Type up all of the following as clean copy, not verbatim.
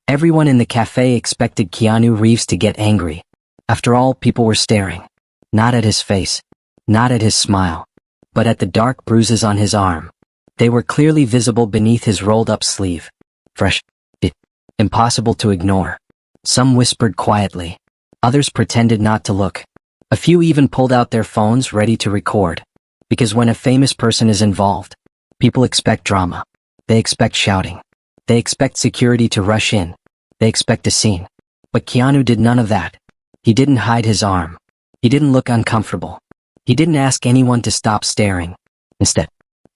Everyone in the cafe expected Keanu Reeves to get angry. After all, people were staring. Not at his face, not at his smile, but at the dark bruises on his arm. They were clearly visible beneath his rolled-up sleeve. Fresh. Impossible to ignore. Some whispered quietly. Others pretended not to look. A few even pulled out their phones ready to record. Because when a famous person is involved, people expect drama. They expect shouting. They expect security to rush in. They expect a scene. But Keanu did none of that. He didn't hide his arm. He didn't look uncomfortable. He didn't ask anyone to stop staring. Instead,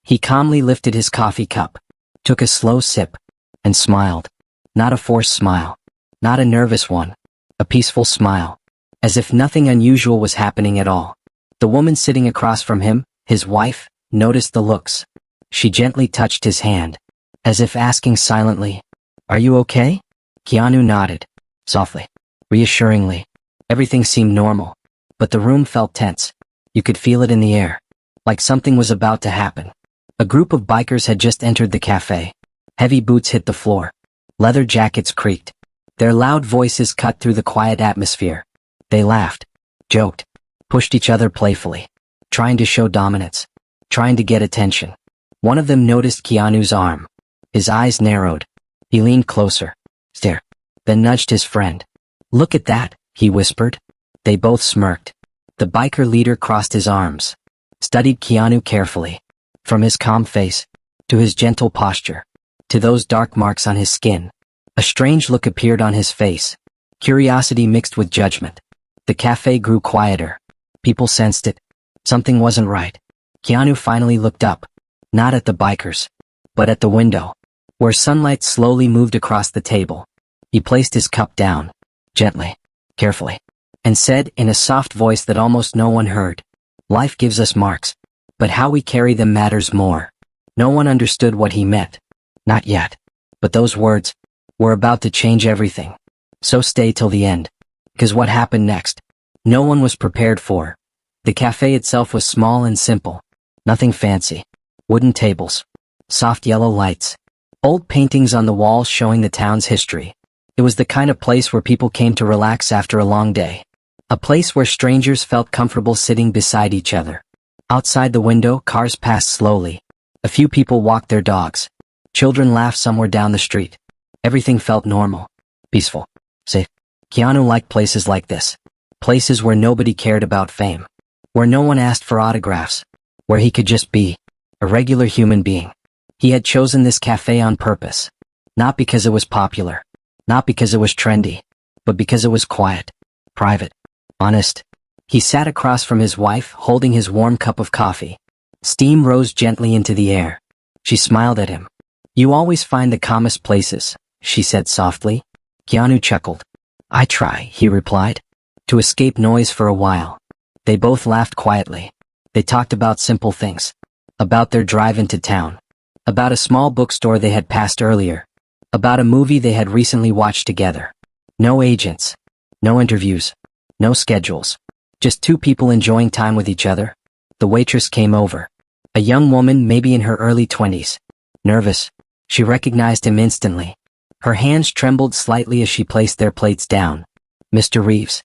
he calmly lifted his coffee cup, took a slow sip, and smiled. Not a forced smile. Not a nervous one. A peaceful smile. As if nothing unusual was happening at all. The woman sitting across from him, his wife, noticed the looks. She gently touched his hand, as if asking silently, "Are you okay?" Keanu nodded, softly, reassuringly. Everything seemed normal, but the room felt tense. You could feel it in the air, like something was about to happen. A group of bikers had just entered the cafe. Heavy boots hit the floor. Leather jackets creaked. Their loud voices cut through the quiet atmosphere. They laughed, joked, pushed each other playfully, trying to show dominance, trying to get attention. One of them noticed Keanu's arm. His eyes narrowed. He leaned closer, stared, then nudged his friend. "Look at that," he whispered. They both smirked. The biker leader crossed his arms, studied Keanu carefully. From his calm face, to his gentle posture, to those dark marks on his skin. A strange look appeared on his face. Curiosity mixed with judgment. The cafe grew quieter. People sensed it. Something wasn't right. Keanu finally looked up, not at the bikers, but at the window, where sunlight slowly moved across the table. He placed his cup down, gently, carefully, and said in a soft voice that almost no one heard, "Life gives us marks, but how we carry them matters more." No one understood what he meant. Not yet. But those words were about to change everything. So stay till the end. Because what happened next, no one was prepared for. The cafe itself was small and simple. Nothing fancy. Wooden tables. Soft yellow lights. Old paintings on the walls showing the town's history. It was the kind of place where people came to relax after a long day. A place where strangers felt comfortable sitting beside each other. Outside the window, cars passed slowly. A few people walked their dogs. Children laughed somewhere down the street. Everything felt normal, peaceful, safe. Keanu liked places like this. Places where nobody cared about fame. Where no one asked for autographs. Where he could just be a regular human being. He had chosen this cafe on purpose. Not because it was popular. Not because it was trendy. But because it was quiet, private, honest. He sat across from his wife, holding his warm cup of coffee. Steam rose gently into the air. She smiled at him. "You always find the calmest places," she said softly. Keanu chuckled. "I try," he replied, "to escape noise for a while." They both laughed quietly. They talked about simple things. About their drive into town. About a small bookstore they had passed earlier. About a movie they had recently watched together. No agents. No interviews. No schedules. Just two people enjoying time with each other. The waitress came over. A young woman, maybe in her early 20s. Nervous. She recognized him instantly. Her hands trembled slightly as she placed their plates down. "Mr. Reeves."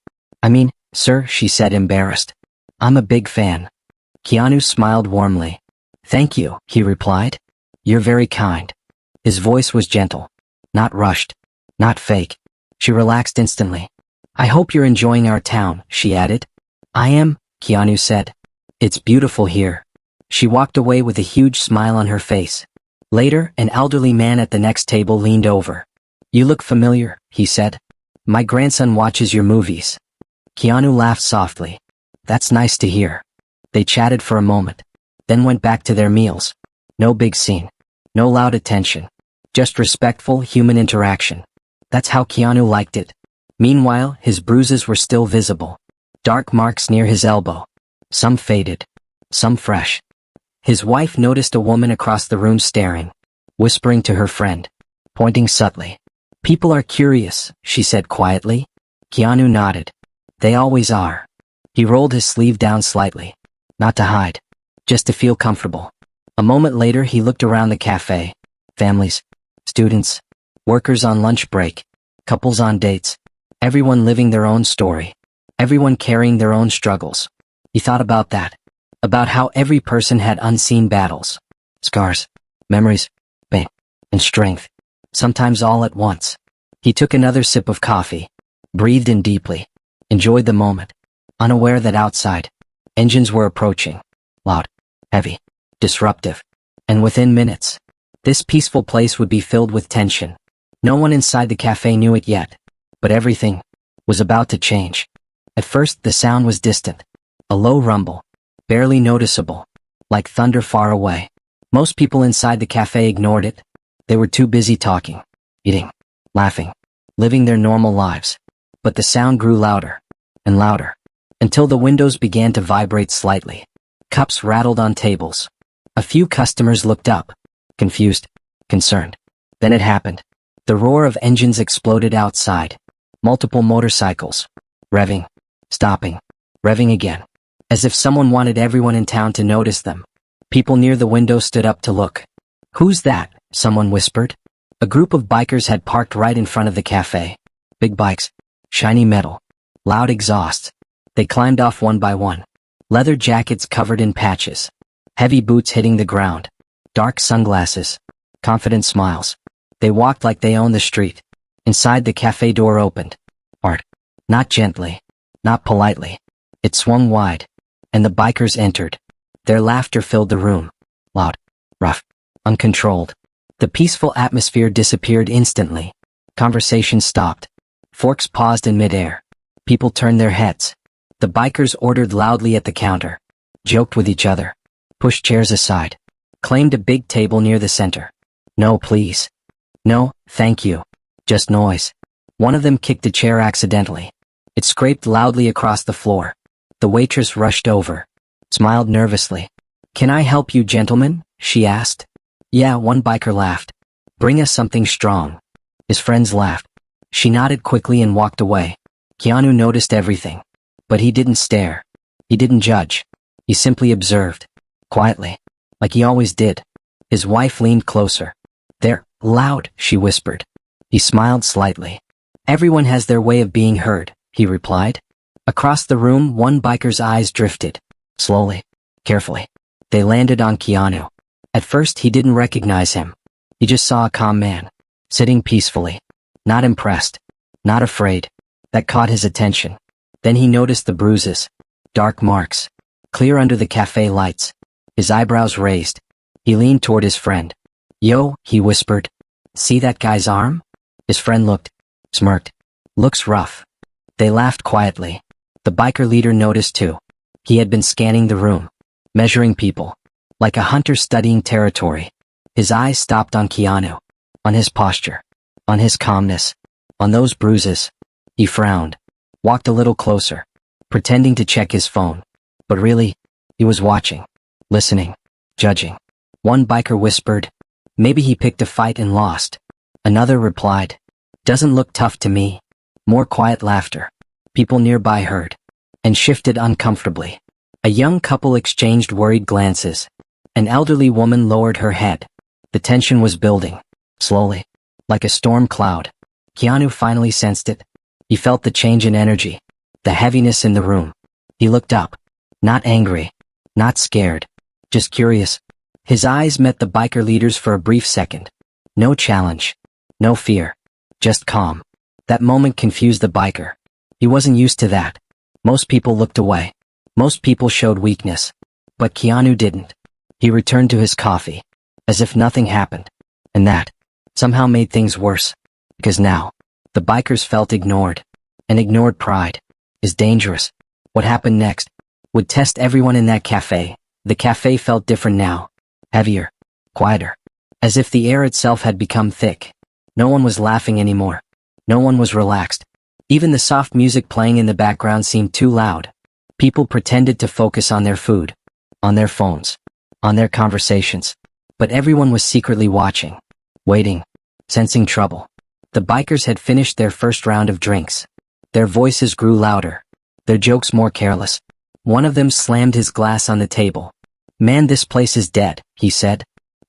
Sir," she said, embarrassed. "I'm a big fan." Keanu smiled warmly. "Thank you," he replied. "You're very kind." His voice was gentle. Not rushed. Not fake. She relaxed instantly. "I hope you're enjoying our town," she added. "I am," Keanu said. "It's beautiful here." She walked away with a huge smile on her face. Later, an elderly man at the next table leaned over. "You look familiar," he said. "My grandson watches your movies." Keanu laughed softly. "That's nice to hear." They chatted for a moment, then went back to their meals. No big scene. No loud attention. Just respectful human interaction. That's how Keanu liked it. Meanwhile, his bruises were still visible. Dark marks near his elbow. Some faded. Some fresh. His wife noticed a woman across the room staring, whispering to her friend, pointing subtly. "People are curious," she said quietly. Keanu nodded. "They always are." He rolled his sleeve down slightly. Not to hide. Just to feel comfortable. A moment later he looked around the cafe. Families. Students. Workers on lunch break. couples on dates, everyone living their own story, everyone carrying their own struggles. He thought about that, about how every person had unseen battles, scars, memories, pain, and strength, sometimes all at once. He took another sip of coffee, breathed in deeply, enjoyed the moment, unaware that outside, engines were approaching, loud, heavy, disruptive, and within minutes, this peaceful place would be filled with tension. No one inside the cafe knew it yet, but everything was about to change. At first, the sound was distant, a low rumble, barely noticeable, like thunder far away. Most people inside the cafe ignored it. They were too busy talking, eating, laughing, living their normal lives. But the sound grew louder and louder, until the windows began to vibrate slightly. Cups rattled on tables. A few customers looked up, confused, concerned. Then it happened. The roar of engines exploded outside. Multiple motorcycles, revving, stopping, revving again, as if someone wanted everyone in town to notice them. People near the window stood up to look. "Who's that?" someone whispered. A group of bikers had parked right in front of the cafe. Big bikes, shiny metal, loud exhausts. They climbed off one by one. Leather jackets covered in patches, heavy boots hitting the ground, dark sunglasses, confident smiles. They walked like they owned the street. Inside, the cafe door opened. Hard. Not gently. Not politely. It swung wide. And the bikers entered. Their laughter filled the room. Loud. Rough. Uncontrolled. The peaceful atmosphere disappeared instantly. Conversation stopped. Forks paused in midair. People turned their heads. The bikers ordered loudly at the counter. Joked with each other. Pushed chairs aside. Claimed a big table near the center. "No, please. No, thank you. Just noise." One of them kicked a chair accidentally. It scraped loudly across the floor. The waitress rushed over, smiled nervously. "Can I help you, gentlemen?" she asked. "Yeah," one biker laughed. "Bring us something strong." His friends laughed. She nodded quickly and walked away. Keanu noticed everything. But he didn't stare. He didn't judge. He simply observed. Quietly. Like he always did. His wife leaned closer. "They're loud," she whispered. He smiled slightly. "Everyone has their way of being heard," he replied. Across the room, one biker's eyes drifted. Slowly, carefully. They landed on Keanu. At first, he didn't recognize him. He just saw a calm man, sitting peacefully. Not impressed. Not afraid. That caught his attention. Then he noticed the bruises. Dark marks. Clear under the cafe lights. His eyebrows raised. He leaned toward his friend. "Yo," he whispered. "See that guy's arm?" His friend looked, smirked. "Looks rough." They laughed quietly. The biker leader noticed too. He had been scanning the room, measuring people, like a hunter studying territory. His eyes stopped on Keanu, on his posture, on his calmness, on those bruises. He frowned, walked a little closer, pretending to check his phone. But really, he was watching, listening, judging. One biker whispered, "Maybe he picked a fight and lost." Another replied, "Doesn't look tough to me." More quiet laughter. People nearby heard, and shifted uncomfortably. A young couple exchanged worried glances. An elderly woman lowered her head. The tension was building, slowly, like a storm cloud. Keanu finally sensed it. He felt the change in energy, the heaviness in the room. He looked up, not angry, not scared, just curious. His eyes met the biker leaders for a brief second. No challenge, no fear, just calm. That moment confused the biker. He wasn't used to that. Most people looked away. Most people showed weakness. But Keanu didn't. He returned to his coffee, as if nothing happened. And that, somehow made things worse. Because now, the bikers felt ignored. And ignored pride is dangerous. What happened next would test everyone in that cafe. The cafe felt different now. Heavier, quieter, as if the air itself had become thick. No one was laughing anymore. No one was relaxed. Even the soft music playing in the background seemed too loud. People pretended to focus on their food, on their phones, on their conversations. But everyone was secretly watching, waiting, sensing trouble. The bikers had finished their first round of drinks. Their voices grew louder, their jokes more careless. One of them slammed his glass on the table. "Man, this place is dead," he said.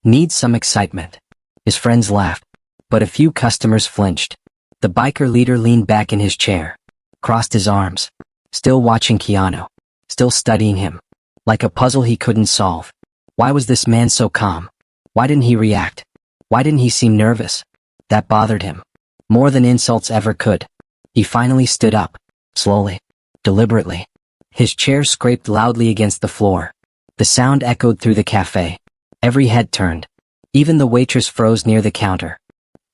"Needs some excitement." His friends laughed, but a few customers flinched. The biker leader leaned back in his chair, crossed his arms, still watching Keanu, still studying him, like a puzzle he couldn't solve. Why was this man so calm? Why didn't he react? Why didn't he seem nervous? That bothered him, more than insults ever could. He finally stood up, slowly, deliberately. His chair scraped loudly against the floor. The sound echoed through the cafe. Every head turned. Even the waitress froze near the counter.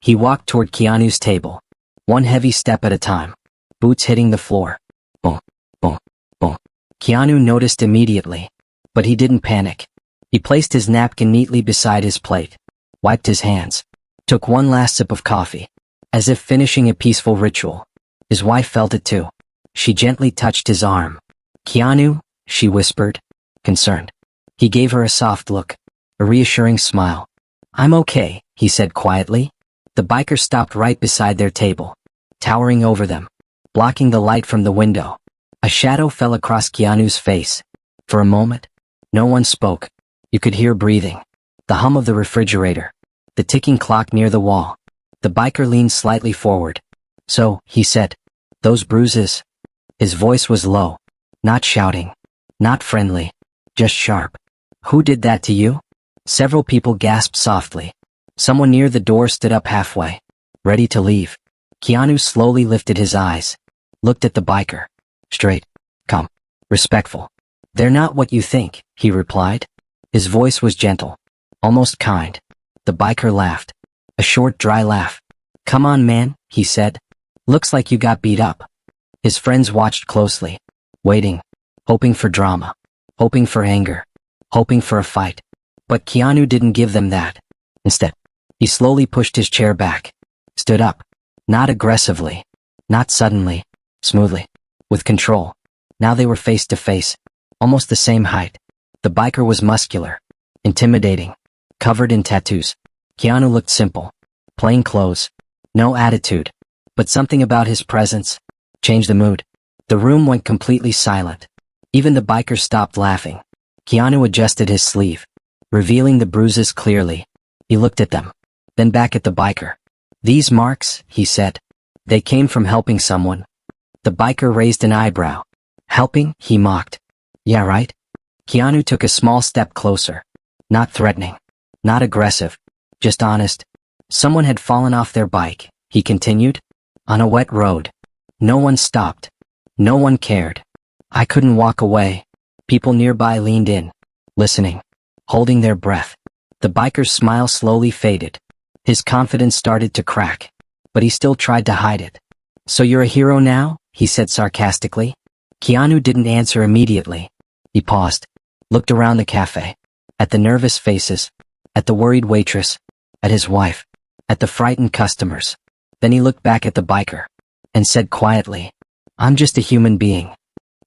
He walked toward Keanu's table, one heavy step at a time, boots hitting the floor. Boom, boom, boom. Keanu noticed immediately, but he didn't panic. He placed his napkin neatly beside his plate, wiped his hands, took one last sip of coffee, as if finishing a peaceful ritual. His wife felt it too. She gently touched his arm. "Keanu," she whispered, concerned. He gave her a soft look, a reassuring smile. "I'm okay," he said quietly. The biker stopped right beside their table, towering over them, blocking the light from the window. A shadow fell across Keanu's face. For a moment, no one spoke. You could hear breathing, the hum of the refrigerator, the ticking clock near the wall. The biker leaned slightly forward. "So," he said, "those bruises?" His voice was low, not shouting, not friendly, just sharp. "Who did that to you?" Several people gasped softly. Someone near the door stood up halfway, ready to leave. Keanu slowly lifted his eyes, looked at the biker. Straight, calm, respectful. "They're not what you think," he replied. His voice was gentle, almost kind. The biker laughed, a short dry laugh. "Come on, man," he said. "Looks like you got beat up." His friends watched closely, waiting, hoping for drama, hoping for anger, hoping for a fight. But Keanu didn't give them that. Instead, he slowly pushed his chair back, stood up, not aggressively, not suddenly, smoothly, with control. Now they were face to face, almost the same height. The biker was muscular, intimidating, covered in tattoos. Keanu looked simple, plain clothes, no attitude, but something about his presence changed the mood. The room went completely silent. Even the biker stopped laughing. Keanu adjusted his sleeve, revealing the bruises clearly. He looked at them, then back at the biker. "These marks," he said, "they came from helping someone." The biker raised an eyebrow. "Helping?" he mocked. "Yeah, right." Keanu took a small step closer. Not threatening, not aggressive, just honest. "Someone had fallen off their bike," he continued, "on a wet road. No one stopped. No one cared. I couldn't walk away." People nearby leaned in, listening, holding their breath. The biker's smile slowly faded. His confidence started to crack, but he still tried to hide it. "So you're a hero now?" he said sarcastically. Keanu didn't answer immediately. He paused, looked around the cafe, at the nervous faces, at the worried waitress, at his wife, at the frightened customers. Then he looked back at the biker, and said quietly, "I'm just a human being."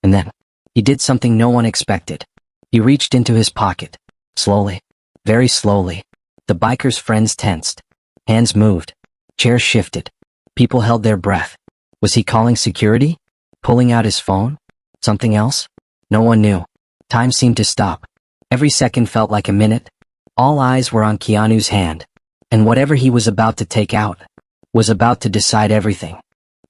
And then, he did something no one expected. He reached into his pocket, slowly, very slowly. The biker's friends tensed. Hands moved. Chairs shifted. People held their breath. Was he calling security? Pulling out his phone? Something else? No one knew. Time seemed to stop. Every second felt like a minute. All eyes were on Keanu's hand. And whatever he was about to take out was about to decide everything.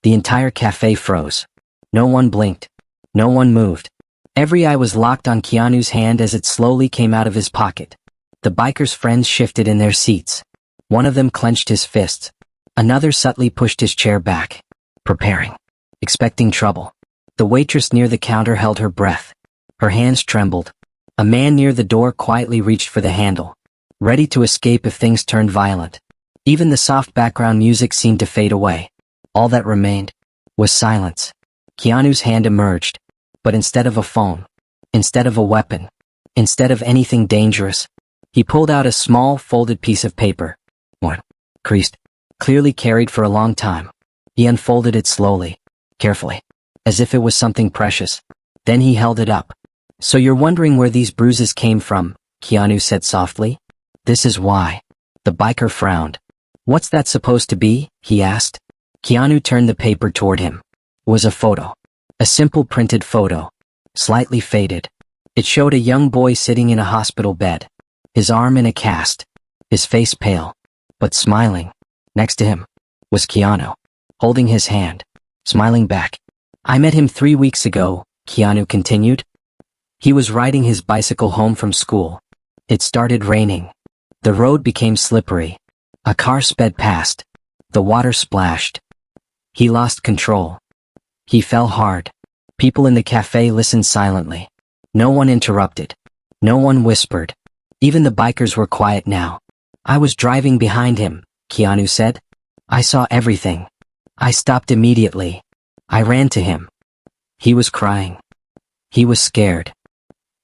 The entire cafe froze. No one blinked. No one moved. Every eye was locked on Keanu's hand as it slowly came out of his pocket. The biker's friends shifted in their seats. One of them clenched his fists. Another subtly pushed his chair back, preparing, expecting trouble. The waitress near the counter held her breath. Her hands trembled. A man near the door quietly reached for the handle, ready to escape if things turned violent. Even the soft background music seemed to fade away. All that remained was silence. Keanu's hand emerged, but instead of a phone, instead of a weapon, instead of anything dangerous, he pulled out a small folded piece of paper. One, creased, clearly carried for a long time. He unfolded it slowly, carefully, as if it was something precious. Then he held it up. "So you're wondering where these bruises came from," Keanu said softly. "This is why." The biker frowned. "What's that supposed to be?" he asked. Keanu turned the paper toward him. It was a photo. A simple printed photo, slightly faded. It showed a young boy sitting in a hospital bed, his arm in a cast, his face pale, but smiling. Next to him was Keanu, holding his hand, smiling back. I met him 3 weeks ago, Keanu continued. He was riding his bicycle home from school. It started raining. The road became slippery. A car sped past. The water splashed. He lost control. He fell hard. People in the cafe listened silently. No one interrupted. No one whispered. Even the bikers were quiet now. I was driving behind him, Keanu said. I saw everything. I stopped immediately. I ran to him. He was crying. He was scared.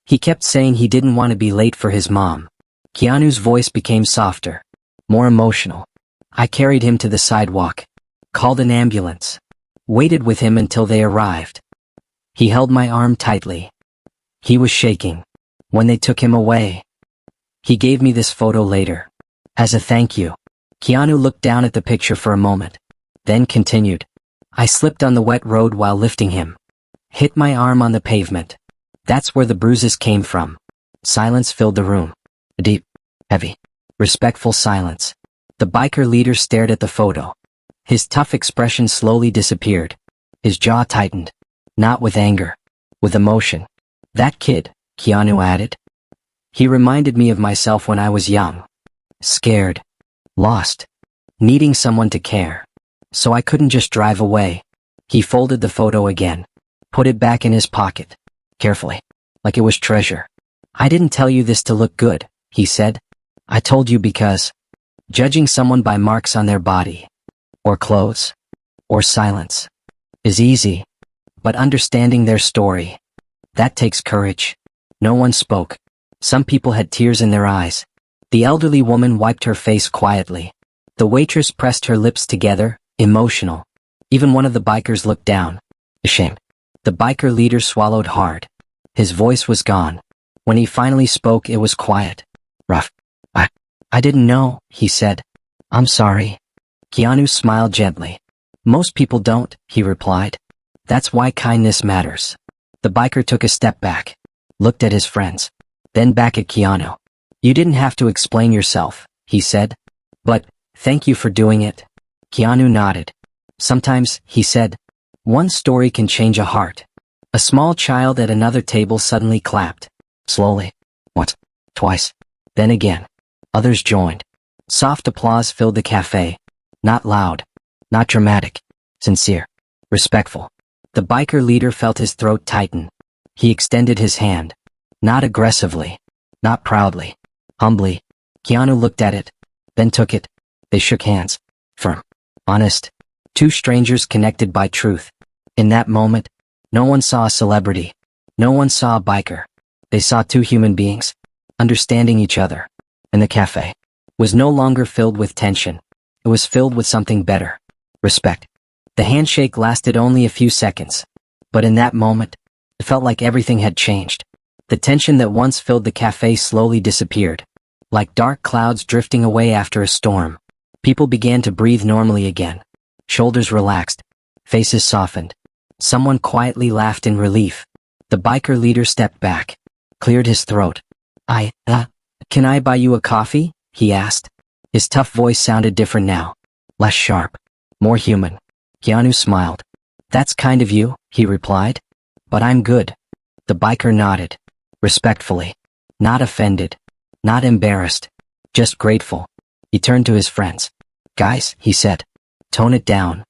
He kept saying he didn't want to be late for his mom. Keanu's voice became softer, more emotional. I carried him to the sidewalk, called an ambulance, waited with him until they arrived. He held my arm tightly. He was shaking. When they took him away, he gave me this photo later. As a thank you. Keanu looked down at the picture for a moment, then continued. I slipped on the wet road while lifting him. Hit my arm on the pavement. That's where the bruises came from. Silence filled the room. A deep, heavy, respectful silence. The biker leader stared at the photo. His tough expression slowly disappeared. His jaw tightened. Not with anger, with emotion. That kid, Keanu added. He reminded me of myself when I was young. Scared. Lost. Needing someone to care. So I couldn't just drive away. He folded the photo again. Put it back in his pocket. Carefully. Like it was treasure. I didn't tell you this to look good, he said. I told you because judging someone by marks on their body, or clothes, or silence, is easy. But understanding their story, that takes courage. No one spoke. Some people had tears in their eyes. The elderly woman wiped her face quietly. The waitress pressed her lips together, emotional. Even one of the bikers looked down. Ashamed. The biker leader swallowed hard. His voice was gone. When he finally spoke, it was quiet. Rough. I didn't know, he said. I'm sorry. Keanu smiled gently. Most people don't, he replied. That's why kindness matters. The biker took a step back, looked at his friends, then back at Keanu. You didn't have to explain yourself, he said. But, thank you for doing it. Keanu nodded. Sometimes, he said, one story can change a heart. A small child at another table suddenly clapped. Slowly. Once. Twice. Then again. Others joined. Soft applause filled the cafe. Not loud. Not dramatic. Sincere. Respectful. The biker leader felt his throat tighten. He extended his hand. Not aggressively. Not proudly. Humbly. Keanu looked at it. Then took it. They shook hands. Firm. Honest. Two strangers connected by truth. In that moment, no one saw a celebrity. No one saw a biker. They saw two human beings, understanding each other. And the cafe was no longer filled with tension. It was filled with something better. Respect. The handshake lasted only a few seconds. But in that moment, it felt like everything had changed. The tension that once filled the cafe slowly disappeared. Like dark clouds drifting away after a storm. People began to breathe normally again. Shoulders relaxed. Faces softened. Someone quietly laughed in relief. The biker leader stepped back, cleared his throat. Can I buy you a coffee? He asked. His tough voice sounded different now. Less sharp. More human. Keanu smiled. That's kind of you, he replied. But I'm good. The biker nodded. Respectfully. Not offended. Not embarrassed. Just grateful. He turned to his friends. Guys, he said. Tone it down.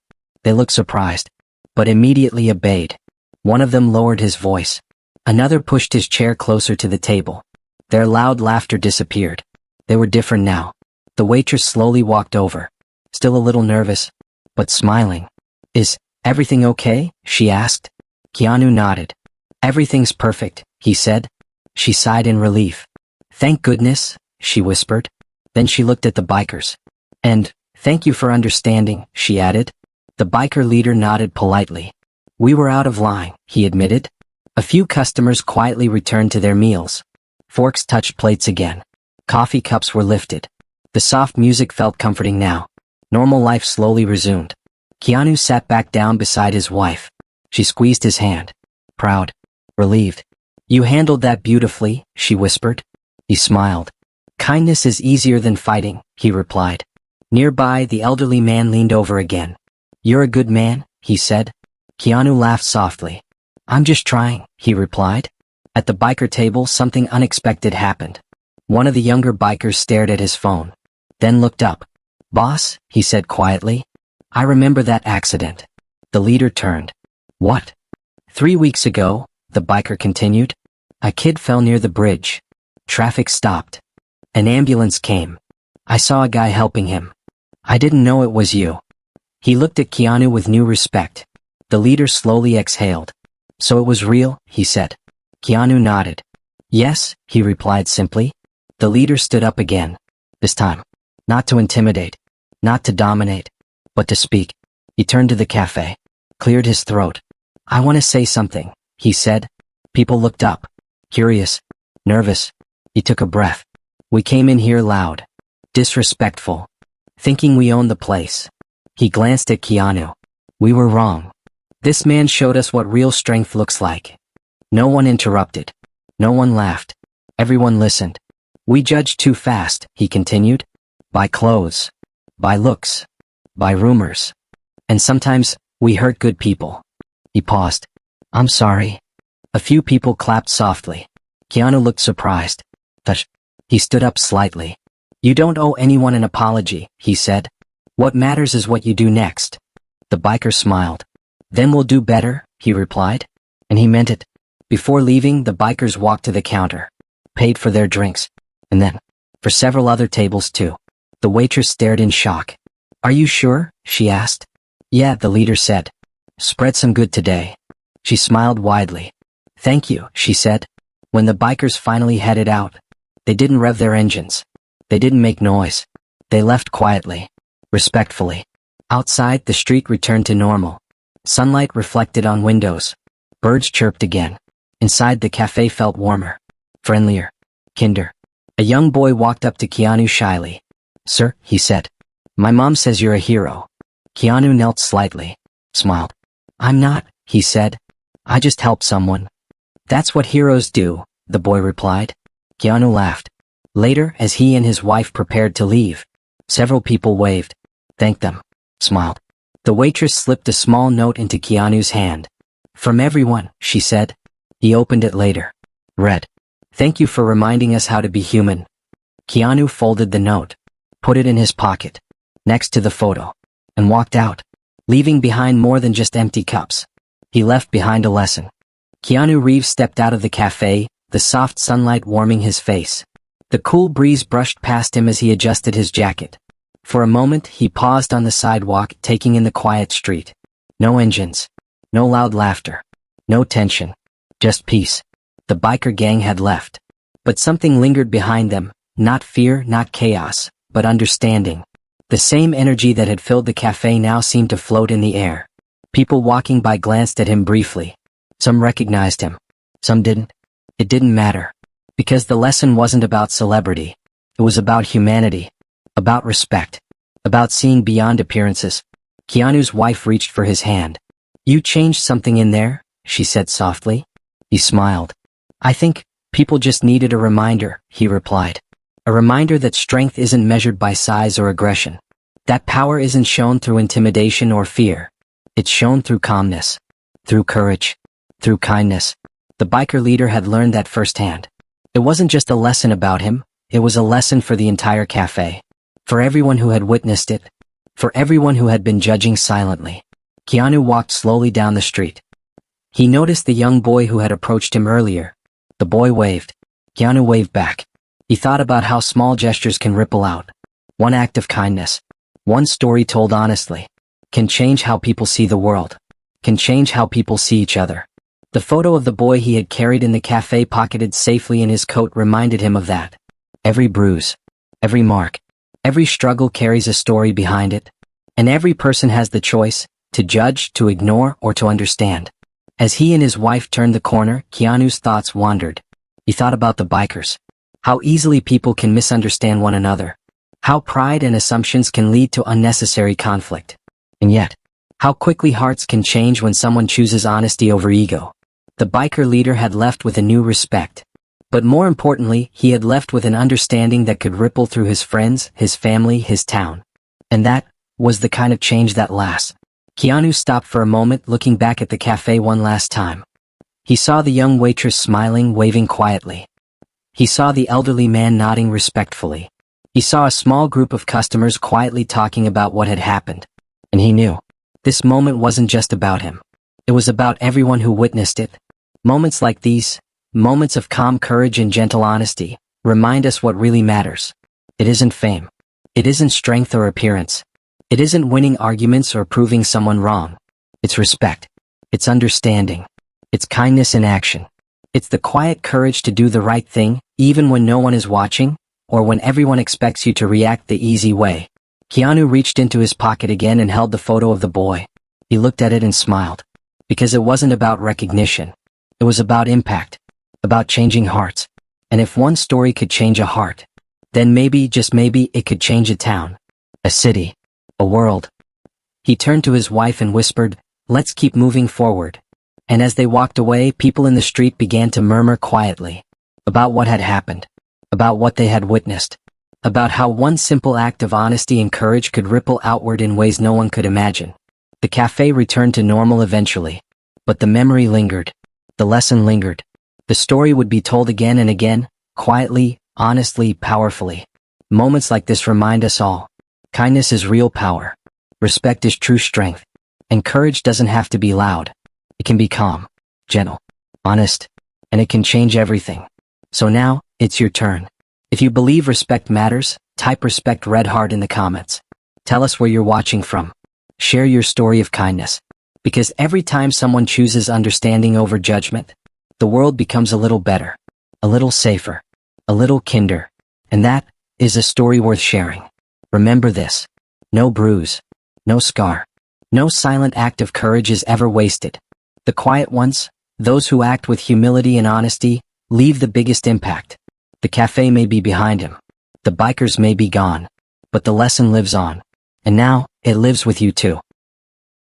They looked surprised, but immediately obeyed. One of them lowered his voice. Another pushed his chair closer to the table. Their loud laughter disappeared. They were different now. The waitress slowly walked over, still a little nervous, but smiling. Is everything okay? She asked. Keanu nodded. Everything's perfect, he said. She sighed in relief. Thank goodness, she whispered. Then she looked at the bikers. And, thank you for understanding, she added. The biker leader nodded politely. We were out of line, he admitted. A few customers quietly returned to their meals. Forks touched plates again. Coffee cups were lifted. The soft music felt comforting now. Normal life slowly resumed. Keanu sat back down beside his wife. She squeezed his hand. Proud. Relieved. You handled that beautifully, she whispered. He smiled. Kindness is easier than fighting, he replied. Nearby, the elderly man leaned over again. "You're a good man," he said. Keanu laughed softly. "I'm just trying," he replied. At the biker table, something unexpected happened. One of the younger bikers stared at his phone, then looked up. "Boss," he said quietly, "I remember that accident." The leader turned. "What?" "3 weeks ago," the biker continued, "a kid fell near the bridge. Traffic stopped. An ambulance came. I saw a guy helping him. I didn't know it was you." He looked at Keanu with new respect. The leader slowly exhaled. "So it was real," he said. Keanu nodded. "Yes," he replied simply. The leader stood up again. This time, not to intimidate, not to dominate, but to speak. He turned to the cafe, cleared his throat. "I want to say something," he said. People looked up, curious, nervous. He took a breath. "We came in here loud, disrespectful, thinking we owned the place." He glanced at Keanu. "We were wrong. This man showed us what real strength looks like." No one interrupted. No one laughed. Everyone listened. "We judged too fast," he continued. "By clothes. By looks. By rumors. And sometimes, we hurt good people." He paused. "I'm sorry." A few people clapped softly. Keanu looked surprised. "Tush." He stood up slightly. "You don't owe anyone an apology," he said. "What matters is what you do next." The biker smiled. "Then we'll do better," he replied. And he meant it. Before leaving, the bikers walked to the counter, paid for their drinks, and then, for several other tables too. The waitress stared in shock. "Are you sure?" she asked. "Yeah," the leader said. "Spread some good today." She smiled widely. "Thank you," she said. When the bikers finally headed out, they didn't rev their engines. They didn't make noise. They left quietly, respectfully. Outside, the street returned to normal. Sunlight reflected on windows. Birds chirped again. Inside, the cafe felt warmer, friendlier, kinder. A young boy walked up to Keanu shyly. "Sir," he said, "my mom says you're a hero." Keanu knelt slightly, smiled. "I'm not," he said. "I just helped someone." "That's what heroes do," the boy replied. Keanu laughed. Later, as he and his wife prepared to leave, several people waved, thanked them, smiled. The waitress slipped a small note into Keanu's hand. "From everyone," she said. He opened it later. Read, "Thank you for reminding us how to be human." Keanu folded the note, put it in his pocket, next to the photo, and walked out, leaving behind more than just empty cups. He left behind a lesson. Keanu Reeves stepped out of the cafe, the soft sunlight warming his face. The cool breeze brushed past him as he adjusted his jacket. For a moment, he paused on the sidewalk, taking in the quiet street. No engines, no loud laughter, no tension, just peace. The biker gang had left. But something lingered behind them, not fear, not chaos, but understanding. The same energy that had filled the cafe now seemed to float in the air. People walking by glanced at him briefly. Some recognized him. Some didn't. It didn't matter. Because the lesson wasn't about celebrity. It was about humanity. About respect. About seeing beyond appearances. Keanu's wife reached for his hand. "You changed something in there," she said softly. He smiled. "I think people just needed a reminder," he replied. "A reminder that strength isn't measured by size or aggression. That power isn't shown through intimidation or fear. It's shown through calmness, through courage, through kindness." The biker leader had learned that firsthand. It wasn't just a lesson about him, it was a lesson for the entire cafe. For everyone who had witnessed it. For everyone who had been judging silently. Keanu walked slowly down the street. He noticed the young boy who had approached him earlier. The boy waved. Keanu waved back. He thought about how small gestures can ripple out. One act of kindness, one story told honestly, can change how people see the world, can change how people see each other. The photo of the boy he had carried in the cafe pocketed safely in his coat reminded him of that. Every bruise, every mark, every struggle carries a story behind it. And every person has the choice, to judge, to ignore, or to understand. As he and his wife turned the corner, Keanu's thoughts wandered. He thought about the bikers. How easily people can misunderstand one another. How pride and assumptions can lead to unnecessary conflict. And yet, how quickly hearts can change when someone chooses honesty over ego. The biker leader had left with a new respect. But more importantly, he had left with an understanding that could ripple through his friends, his family, his town. And that was the kind of change that lasts. Keanu stopped for a moment, looking back at the cafe one last time. He saw the young waitress smiling, waving quietly. He saw the elderly man nodding respectfully. He saw a small group of customers quietly talking about what had happened. And he knew. This moment wasn't just about him. It was about everyone who witnessed it. Moments like these, moments of calm courage and gentle honesty, remind us what really matters. It isn't fame. It isn't strength or appearance. It isn't winning arguments or proving someone wrong. It's respect. It's understanding. It's kindness in action. It's the quiet courage to do the right thing, even when no one is watching, or when everyone expects you to react the easy way. Keanu reached into his pocket again and held the photo of the boy. He looked at it and smiled. Because it wasn't about recognition. It was about impact. About changing hearts. And if one story could change a heart, then maybe, just maybe, it could change a town, a city, a world. He turned to his wife and whispered, "Let's keep moving forward." And as they walked away, people in the street began to murmur quietly. About what had happened. About what they had witnessed. About how one simple act of honesty and courage could ripple outward in ways no one could imagine. The cafe returned to normal eventually. But the memory lingered. The lesson lingered. The story would be told again and again, quietly, honestly, powerfully. Moments like this remind us all. Kindness is real power. Respect is true strength. And courage doesn't have to be loud. It can be calm, gentle, honest, and it can change everything. So now, it's your turn. If you believe respect matters, type respect red heart in the comments. Tell us where you're watching from. Share your story of kindness. Because every time someone chooses understanding over judgment, the world becomes a little better, a little safer, a little kinder. And that is a story worth sharing. Remember this. No bruise, no scar, no silent act of courage is ever wasted. The quiet ones, those who act with humility and honesty, leave the biggest impact. The cafe may be behind him. The bikers may be gone. But the lesson lives on. And now, it lives with you too.